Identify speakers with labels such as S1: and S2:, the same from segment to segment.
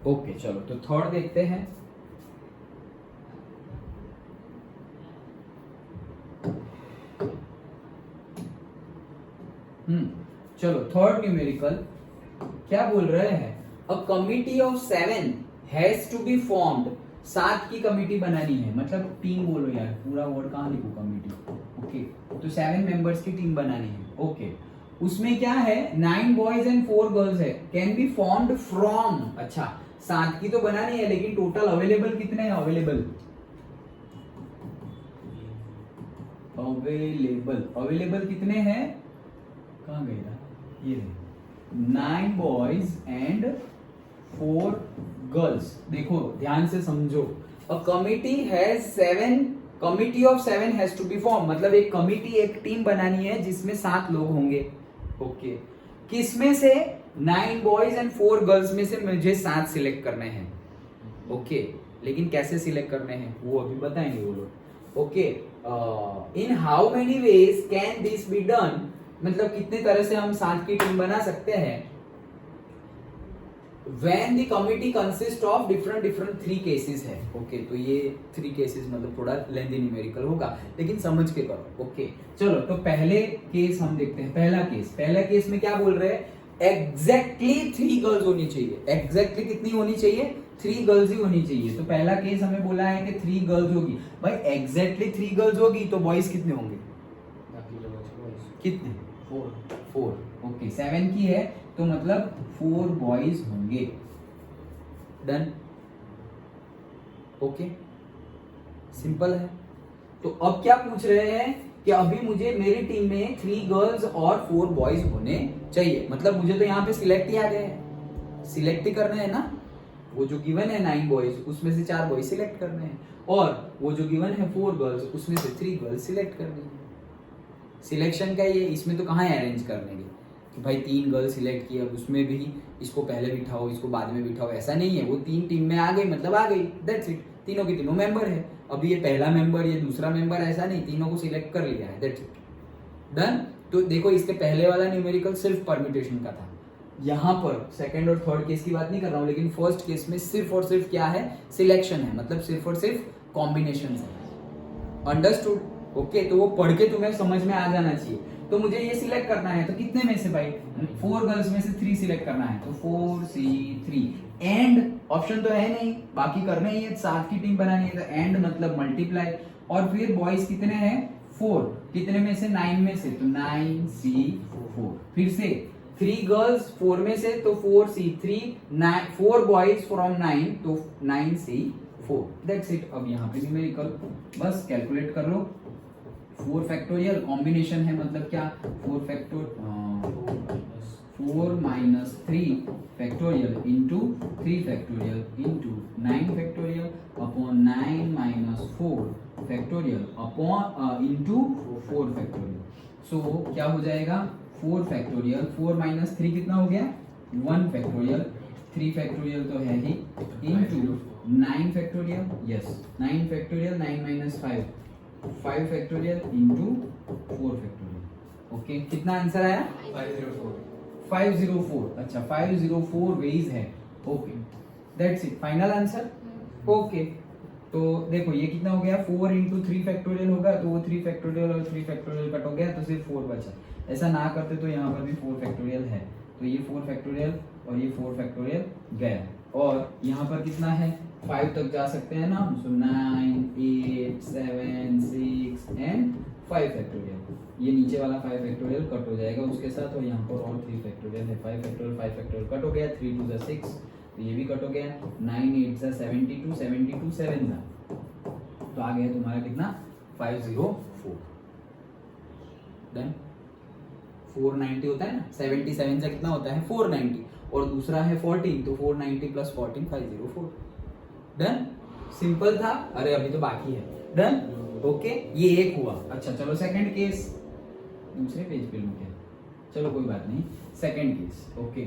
S1: Okay चलो तो third देखते हैं। चलो थर्ड न्यूमेरिकल क्या बोल रहे हैं, a committee of 7 has to be formed, 7 की कमिटी बनानी है, मतलब टीम बोलो यार, पूरा वर्ड कहाँ लिखूं, कमिटी। ओके तो 7 मेंबर्स की टीम बनानी है। ओके उसमें क्या है, 9 बॉयज एंड 4 गर्ल्स है, कैन बी फॉर्म्ड फ्रॉम, अच्छा 7 की तो बनानी है लेकिन टोटल अवेलेबल कितने हैं, अवेलेबल कितने हैं, कहाँ गए ना ये 9 बॉयज एंड 4 गर्ल्स। देखो ध्यान से समझो, a committee has 7, committee of 7 has to be form, मतलब एक कमिटी, एक टीम बनानी है जिसमें 7 लोग होंगे। ओके किसमें से, 9 बॉयज एंड 4 गर्ल्स में से मुझे 7 सिलेक्ट करने हैं। ओके लेकिन कैसे सिलेक्ट करने हैं वो अभी बताएंगे वो लोग। Okay in how many ways can this be done, मतलब कितने तरह से हम 7 की टीम बना सकते हैं। When the committee consists of different 3 cases है। ओके तो ये 3 केसेस मतलब थोड़ा लेंथी न्यूमेरिकल होगा लेकिन समझ के करो। ओके चलो तो पहले केस हम देखते हैं। पहला केस में क्या बोल रहे हैं, एग्जैक्टली 3 गर्ल्स होनी चाहिए। एग्जैक्टली कितनी होनी चाहिए, 3 गर्ल्स ही होनी चाहिए। तो पहला केस हमें बोला है कि 3 गर्ल्स होगी, भाई एग्जैक्टली 3 गर्ल्स होगी तो बॉयज कितने होंगे, कितने, 4। ओके 7 की है तो मतलब 4 बॉयज होंगे। डन। ओके सिंपल है। तो अब क्या पूछ रहे हैं कि अभी मुझे मेरी टीम में 3 गर्ल्स और 4 बॉयज होने चाहिए, मतलब मुझे तो यहाँ पे सिलेक्ट ही आ गए हैं, सिलेक्ट ही करने हैं ना। वो जो गिवन है 9 बॉयज उसमें से 4 बॉयज सिलेक्ट करने हैं, और वो जो गिवन है 4 गर्ल्स उसमें से 3 गर्ल्स सिलेक्ट करनी है। सिलेक्शन का ये, इसमें तो कहाँ अरेंज करने के कि भाई 3 गर्ल सिलेक्ट की, अब उसमें भी इसको पहले बिठाओ इसको बाद में बिठाओ, ऐसा नहीं है। वो 3 टीम में आ गई मतलब आ गई, दैट्स इट। तीनों के तीनों मेंबर है, अभी ये पहला मेंबर ये दूसरा मेंबर, ऐसा नहीं, तीनों को सिलेक्ट कर लिया है, दैट्स इट। डन। तो देखो इसके पहले वाला न्यूमेरिकल सिर्फ परम्यूटेशन का था, यहाँ पर सेकंड और थर्ड केस की बात नहीं कर रहा हूँ, लेकिन फर्स्ट केस में सिर्फ और सिर्फ क्या है, सिलेक्शन है, मतलब सिर्फ और सिर्फ कॉम्बिनेशन है। अंडरस्टूड। ओके तो वो पढ़ के तुम्हें समझ में आ जाना चाहिए। तो मुझे ये सिलेक्ट करना है, तो कितने में से भाई, 4 गर्ल्स में से 3 सिलेक्ट करना है, तो 4C3 एंड ऑप्शन तो है नहीं, बाकी करना ही है, 7 की टीम बनानी है, तो एंड मतलब मल्टीप्लाई, और फिर बॉयज कितने हैं 4, कितने में से, 9 में से, तो 9C4, फिर से 3 गर्ल्स 4 में से तो 4C3, 4 बॉयज फ्रॉम 9 तो 9C4, दैट्स इट। अब यहाँ पे न्यूमेरिकल बस कैलकुलेट कर लो। 4 फैक्टोरियल कॉम्बिनेशन है, मतलब क्या, 4 minus 3 factorial into 3 factorial into 9 factorial upon 9 minus 4 factorial upon into 4 factorial. So क्या हो जाएगा, 4 फैक्टोरियल, 4 माइनस 3 कितना हो गया, 1 फैक्टोरियल, 3 फैक्टोरियल तो है ही, into 9 factorial, yes 9 factorial, 9 minus 5 factorial into 4 factorial. Okay कितना आंसर आया, 504। अच्छा 504 वेज है। Okay that's it, final answer. Okay तो देखो ये कितना हो गया, 4 इंटू 3 फैक्टोरियल होगा, तो वो 3 फैक्टोरियल और 3 फैक्टोरियल कट हो गया तो सिर्फ 4 बचा। ऐसा ना करते तो यहाँ पर भी 4 फैक्टोरियल है, तो ये 4 फैक्टोरियल और ये 4 फैक्टोरियल गया, और यहाँ पर कितना है, 5 तक जा सकते हैं ना हम, सो 9 8 7 6 एंड 5 फैक्टोरियल, ये नीचे वाला 5 फैक्टोरियल कट हो जाएगा उसके साथ, और यहाँ पर और 3 फैक्टोरियल है, 5 फैक्टोरियल कट हो गया, 3 2 6 तो ये भी कट हो गया, 9 8 72 72 7 था, तो आ गया तुम्हारा कितना, 504। डन। 490 होता है ना, 77 से कितना होता है 490, और दूसरा है 14, तो 490 प्लस 14 504। डन। सिंपल था। अरे अभी तो बाकी है। डन। ओके ये एक हुआ। अच्छा चलो सेकंड केस, दूसरे पेज पे लूं क्या, चलो कोई बात नहीं, second case. Okay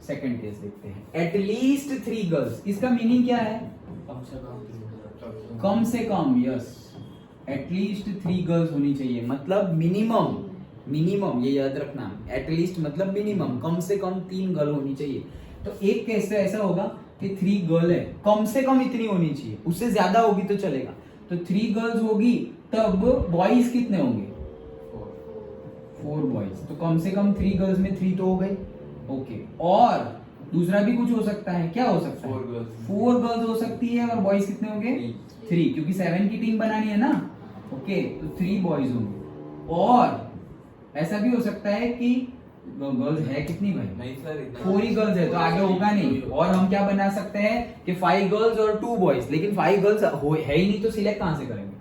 S1: second case देखते हैं, एटलीस्ट 3 गर्ल्स, इसका मीनिंग क्या है, कम से कम, यस एटलीस्ट 3 गर्ल्स होनी चाहिए, मतलब मिनिमम, ये याद रखना, एटलीस्ट मतलब मिनिमम, कम से कम 3 गर्ल होनी चाहिए। तो एक केस से ऐसा होगा कि 3 गर्ल है, कम से कम इतनी होनी चाहिए, उससे ज्यादा होगी तो चलेगा। तो 3 गर्ल्स होगी, तब बॉयज कितने होंगे? 4 बॉयज। तो कम से कम 3 गर्ल्स में 3 तो हो गए। ओके, और दूसरा भी कुछ हो सकता है, क्या हो सकता है? 4 गर्ल्स हो सकती है, और बॉयज कितने होंगे? 3, क्योंकि 7 की टीम बनानी है ना। ओके, तो 3 बॉयज होंगे। और ऐसा भी हो सकता है कि गर्ल्स है कितनी भाई?
S2: नहीं सर,
S1: 4 ही गर्ल्स है, तो आगे होगा नहीं। और हम क्या बना सकते हैं कि 5 गर्ल्स और 2 बॉयज, लेकिन 5 गर्ल्स है ही नहीं, तो सिलेक्ट कहां से करेंगे?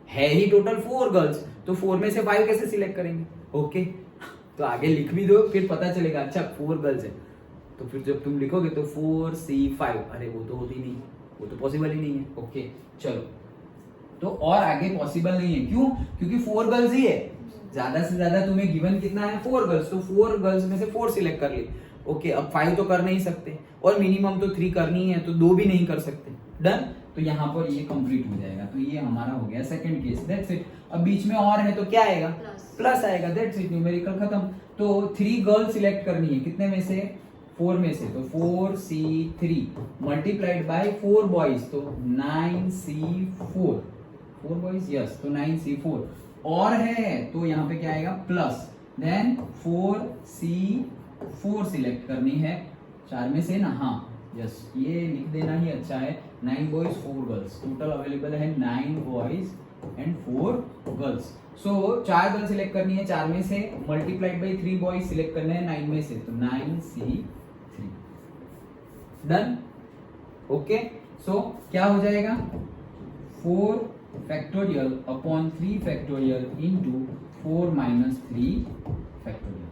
S1: है ही टोटल 4 गर्ल्स, तो 4 में से 5 कैसे सिलेक्ट करेंगे? ओके, तो आगे लिख भी दो, फिर पता चलेगा अच्छा 4 गर्ल्स है। तो फिर जब तुम लिखोगे तो 4C5, अरे वो तो होती नहीं, वो तो पॉसिबल ही नहीं है। ओके चलो, तो और आगे पॉसिबल नहीं है, क्यों? क्योंकि 4 गर्ल्स ही है, ज्यादा से ज्यादा तुम्हें गिवन कितना है? 4 गर्ल्स, तो 4 गर्ल्स में से 4 सिलेक्ट कर ली। ओके, अब 5 तो कर नहीं सकते, और मिनिमम तो 3 करनी है, तो 2 भी नहीं कर सकते। डन, तो यहाँ पर ये कंप्लीट हो जाएगा। तो ये हमारा हो गया सेकंड केस, दैट्स इट। अब बीच में और है तो क्या आएगा? प्लस आएगा, दैट्स इट, न्यूमेरिकल खत्म। तो 3 गर्ल सिलेक्ट करनी है, कितने में से? 4 में से, तो 4C3 मल्टीप्लाइड बाय 4 बॉयज, तो 9C4, 4 बॉयज, यस, तो 9C4। और है तो यहाँ पे क्या आएगा? प्लस, देन 4C4 सिलेक्ट करनी है, 4 में से ना, हाँ यस, ये लिख देना ही अच्छा है। 9 बॉयज 4 गर्ल्स, टोटल अवेलेबल है 9 boys and 4 girls. So 4 girl select करनी है 4 में से, मल्टीप्लाइड बाई 3 बॉयज सिलेक्ट करने हैं 9 में से, तो 9C3। Done, okay. सो क्या हो जाएगा? 4 factorial upon 3 factorial into 4 minus 3 factorial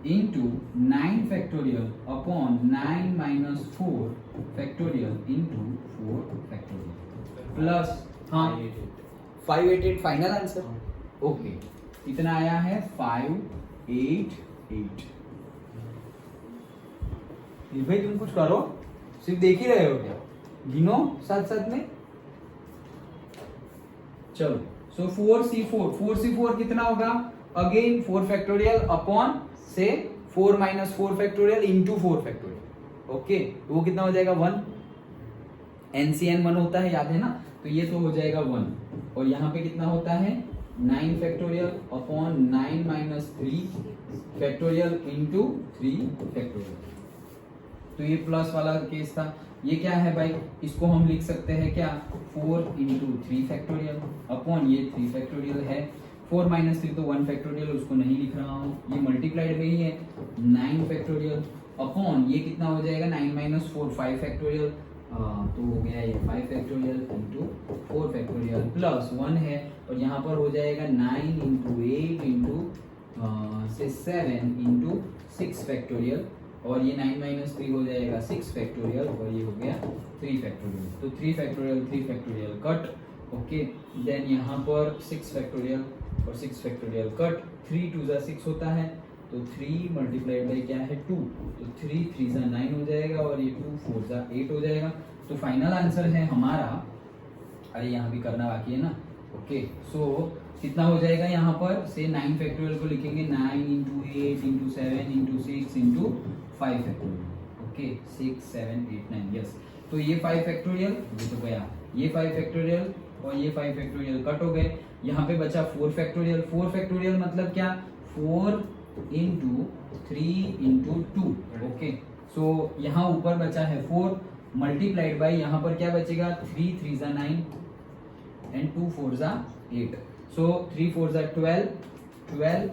S1: into 9 factorial upon 9 minus 4 factorial into 4 factorial plus, हाँ 588 फाइनल आंसर। ओके, कितना आया है? 588। भाई तुम कुछ करो, सिर्फ देख ही रहे हो क्या? गिनो साथ साथ में। चलो, सो 4C4 कितना होगा? अगेन 4 फैक्टोरियल अपॉन से 4 minus 4 factorial into 4 factorial. Okay, तो वो कितना हो जाएगा? 1। NCN 1 होता है, याद है ना? तो ये तो हो जाएगा 1। और यहाँ पे कितना होता है? 9 factorial upon 9 minus 3 factorial into 3 factorial. तो ये प्लस वाला केस था। ये क्या है भाई? इसको हम लिख सकते हैं क्या? 4 इंटू 3 फैक्टोरियल अपॉन ये 3 फैक्टोरियल है। 4 माइनस 3 तो 1 फैक्टोरियल, उसको नहीं लिख रहा हूँ, ये मल्टीप्लाइड में ही है। 9 फैक्टोरियल अपॉन ये कितना हो जाएगा? 9 माइनस 4 5 फैक्टोरियल, तो हो गया ये 5 फैक्टोरियल इंटू 4 फैक्टोरियल प्लस 1 है, और यहाँ पर हो जाएगा 9 इंटू 8 इंटू से 7 इंटू 6 फैक्टोरियल, और ये 9 माइनस 3 हो जाएगा 6 फैक्टोरियल, और ये हो गया 3 फैक्टोरियल। तो 3 फैक्टोरियल कट। ओके, देन यहाँ पर 6 फैक्टोरियल और 6 फैक्टोरियल कट। 3 2 जा 6 होता है, तो 3 मल्टीप्लाइड बाई क्या है? 2, तो 3 3 जा 9 हो जाएगा, और ये 2 4 जा 8 हो जाएगा। तो फाइनल आंसर है हमारा, अरे यहाँ भी करना बाकी है ना। ओके, सो कितना हो जाएगा? यहाँ पर से 9 फैक्टोरियल को लिखेंगे 9 into 8 into 7 into 6 into 5 factorial. Okay, 6 7 8 9, yes. तो ये 5 फैक्टोरियल, ये तो गया, ये 5 फैक्टोरियल और ये 5 फैक्टोरियल कट हो गए। यहाँ पे बचा 4 फैक्टोरियल। 4 फैक्टोरियल मतलब क्या? 4 इंटू 3 इंटू 2। ओके, सो यहाँ ऊपर बचा है 4 मल्टीप्लाइड बाई, यहाँ पर क्या बचेगा? 3 3 जा 9 एंड 2 4 जा 8। सो 3 4 जा 12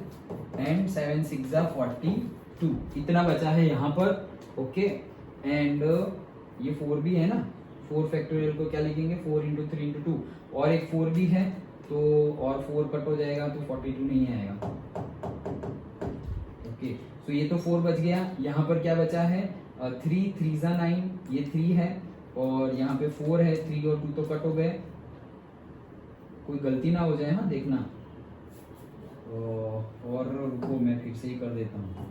S1: एंड 7 6 जा 42, इतना बचा है यहाँ पर। ओके, एंड ये 4 भी है ना, 4 फैक्टोरियल को क्या लिखेंगे? 4 इंटू 3 इंटू 2, और एक 4 भी है, तो और 4 कट हो जाएगा, तो 42 नहीं आएगा। ओके, सो ये तो 4 बच गया। यहाँ पर क्या बचा है? 3 3 जा 9, ये 3 है, और यहाँ पे 4 है, 3 और 2 तो कट हो गए, कोई गलती ना हो जाए, हाँ देखना। और रुको, मैं फिर से ही कर देता हूँ,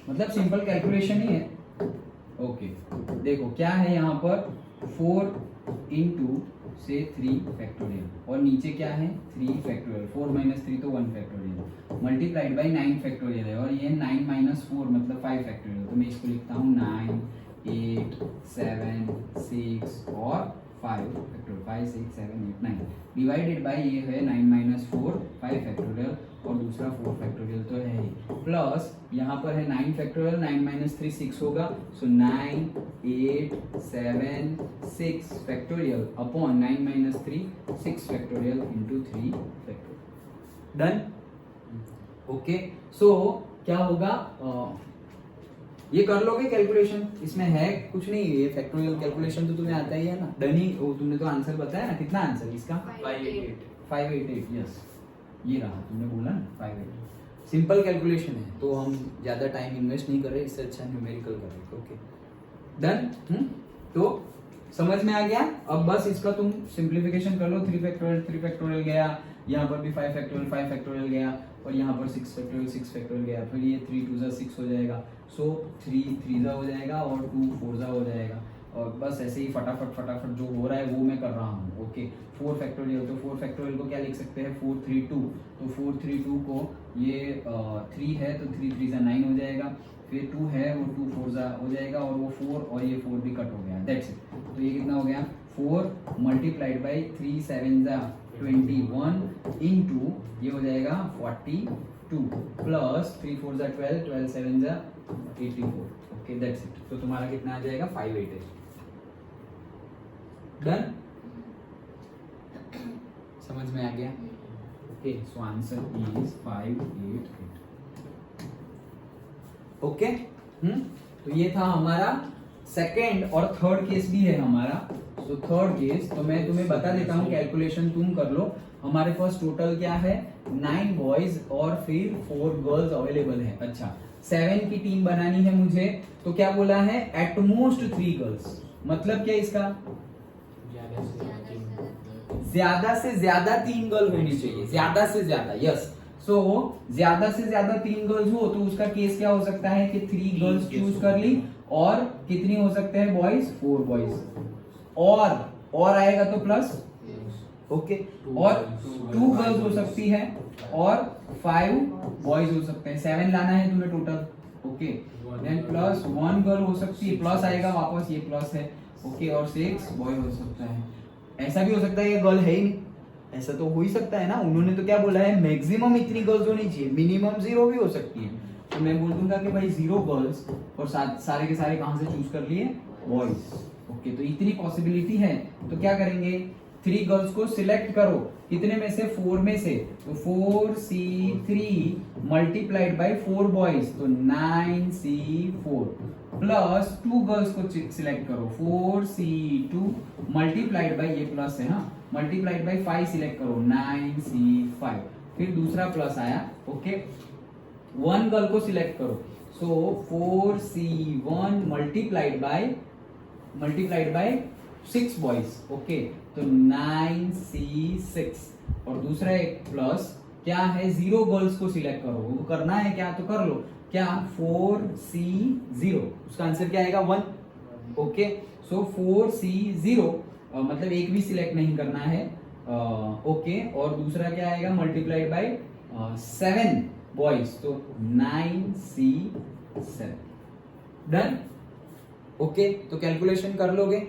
S1: मतलब सिंपल कैलकुलेशन ही है। ओके, देखो क्या है यहाँ पर? 4 इंटू से 3 फैक्टोरियल और नीचे क्या है 3 फैक्टोरियल, 4 माइनस 3 तो 1 फैक्टोरियल मल्टीप्लाइड बाई 9 फैक्टोरियल है और ये 9 माइनस 4 मतलब 5 फैक्टोरियल। तो मैं इसको लिखता हूँ 9 8 7 6 और 5 फैक्टोरियल 5 6 7 8 9 डिवाइडेड बाई ये है 9 माइनस 4 5 फैक्टोरियल और दूसरा 4 फैक्टोरियल तो है ही, प्लस यहाँ पर है 9 फैक्टोरियल 9 माइनस 3 6 होगा, so 9 8 7 6 factorial upon 9 minus 3 6 factorial into 3 factorial. Done. Okay, so क्या होगा, ये कर लोगे कैलकुलेशन, इसमें है कुछ नहीं, ये फैक्टोरियल कैलकुलेशन तो तुम्हें आता ही है ना। डन ही, तुमने तो आंसर बताया ना, कितना आंसर इसका 588, यस ये रहा, तुमने बोला ना 588। सिंपल कैलकुलेशन है तो हम ज्यादा टाइम इन्वेस्ट नहीं कर रहे, इससे अच्छा न्यूमेरिकल कर रहे। Okay done. तो समझ में आ गया। अब बस इसका तुम सिंप्लीफिकेशन कर लो, 3 फैक्टोरियल गया, यहाँ पर भी 5 फैक्टोरियल गया और यहाँ पर 6 फैक्टोरियल गया, फिर ये 3 2 जा 6 हो जाएगा, सो 3 3 जा हो जाएगा और 2 4 जा हो जाएगा। और बस ऐसे ही फटाफट जो हो रहा है वो मैं कर रहा हूँ। ओके, 4 फैक्टोरियल, तो 4 फैक्टोरियल को क्या लिख सकते हैं 432, तो 432 को ये 3 है तो 3 3 जा 9 हो जाएगा, फिर 2 है वो 2 4 जा हो जाएगा और वो 4 और ये 4 भी कट हो गया, दैट्स इट। तो ये कितना हो गया 4 मल्टीप्लाइड बाई 3 7 जा 21 इंटू ये हो जाएगा 42 प्लस 3 4 जा 12 12 7 जा 84। Okay that's it. तो तुम्हारा कितना आ जाएगा 588। डन, समझ में आ गया। Okay, so answer is 588। Okay, तो ये था हमारा सेकेंड और थर्ड केस भी है हमारा। तो थर्ड केस तो मैं तुम्हें बता देता हूँ, कैलकुलेशन तुम कर लो। हमारे पास टोटल क्या है 9 बॉयज और फिर 4 गर्ल्स अवेलेबल है। अच्छा, 7 की टीम बनानी है मुझे, तो क्या बोला है एटमोस्ट 3 गर्ल्स, मतलब क्या इसका ज्यादा से ज्यादा 3 गर्ल होनी चाहिए, ज्यादा से ज्यादा, यस। सो ज्यादा से ज्यादा 3 गर्ल्स हो तो उसका केस क्या हो सकता है कि 3 गर्ल्स चूज कर ली और कितनी हो सकते हैं बॉयज 4 बॉयज और आएगा तो प्लस, ओके, और 2 गर्ल्स हो सकती है और 5 बॉयज हो सकते हैं। 7 लाना है तुम्हें total, okay, then plus 1 girl हो सकती है, प्लस आएगा वापस, ये प्लस है, ओके, और 6 बॉय हो सकता है। ऐसा भी हो सकता है ये गर्ल है ही नहीं, ऐसा तो हो ही सकता है ना। उन्होंने तो क्या बोला है मैक्सिमम इतनी गर्ल्स होनी चाहिए, मिनिमम 0 भी हो सकती है। तो मैं बोल दूंगा कि भाई 0 गर्ल्स और सारे के सारे कहां से चूज कर लिए बॉयज। ओके, तो इतनी पॉसिबिलिटी है, तो क्या करेंगे 3 गर्ल्स को सिलेक्ट करो, कितने में से 4 में से, तो 4C3 मल्टीप्लाइड बाई 4 बॉयज तो 9C4 प्लस 2 गर्ल्स को सिलेक्ट करो 4C2 मल्टीप्लाइड बाई, ये प्लस है ना, मल्टीप्लाइड बाई 5 सिलेक्ट करो 9C5, फिर दूसरा प्लस आया, ओके, 1 गर्ल को सिलेक्ट करो, सो 4C1 multiplied by 6 boys, okay, तो 9C6 और दूसरा एक प्लस क्या है 0 गर्ल्स को सिलेक्ट करो, वो करना है क्या तो कर लो, क्या 4C0, उसका आंसर क्या आएगा 1, ओके, सो 4C0 मतलब एक भी सिलेक्ट नहीं करना है, ओके, और दूसरा क्या आएगा मल्टीप्लाइड बाई 7 बॉयज तो 9C7। डन, ओके, तो कैलकुलेशन कर लोगे,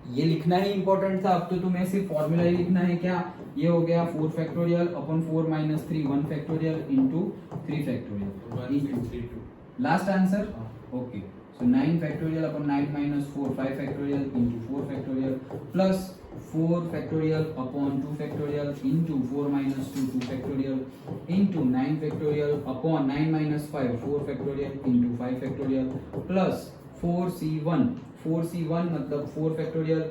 S1: ये लिखना ही इंपॉर्टेंट था। अब तो तुम्हें सिर्फ फॉर्मूला ही लिखना है, क्या ये हो गया 4 factorial upon 4 minus 3 1 factorial into 3 factorial, last answer, okay, so 9 factorial upon 9 minus 4 5 factorial into 4 factorial plus 4 factorial upon 2 factorial into 4 minus 2 2 factorial into 9 factorial upon 9 minus 5 4 factorial into 5 factorial plus 4C1 मतलब 4 factorial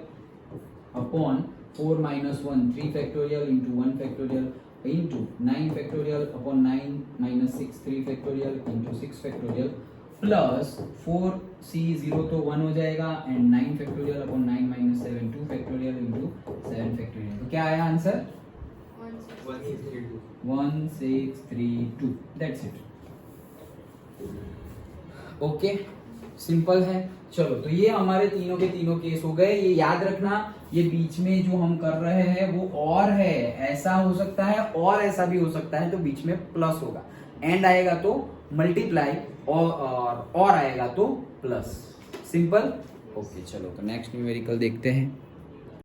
S1: upon 4 minus 1 3 factorial into 1 factorial into 9 factorial upon 9 minus 6 3 factorial into 6 factorial plus 4C0 तो 1 हो जाएगा and 9 factorial upon 9 minus 7 2 factorial into 7 factorial. तो क्या आया answer 1632, that's it. Okay, simple है। चलो तो ये हमारे तीनों के तीनों केस हो गए। ये याद रखना, ये बीच में जो हम कर रहे हैं वो और है, ऐसा हो सकता है और ऐसा भी हो सकता है, तो बीच में प्लस होगा। एंड आएगा तो मल्टीप्लाई और आएगा तो प्लस। सिंपल। ओके चलो तो नेक्स्ट न्यूमेरिकल देखते हैं।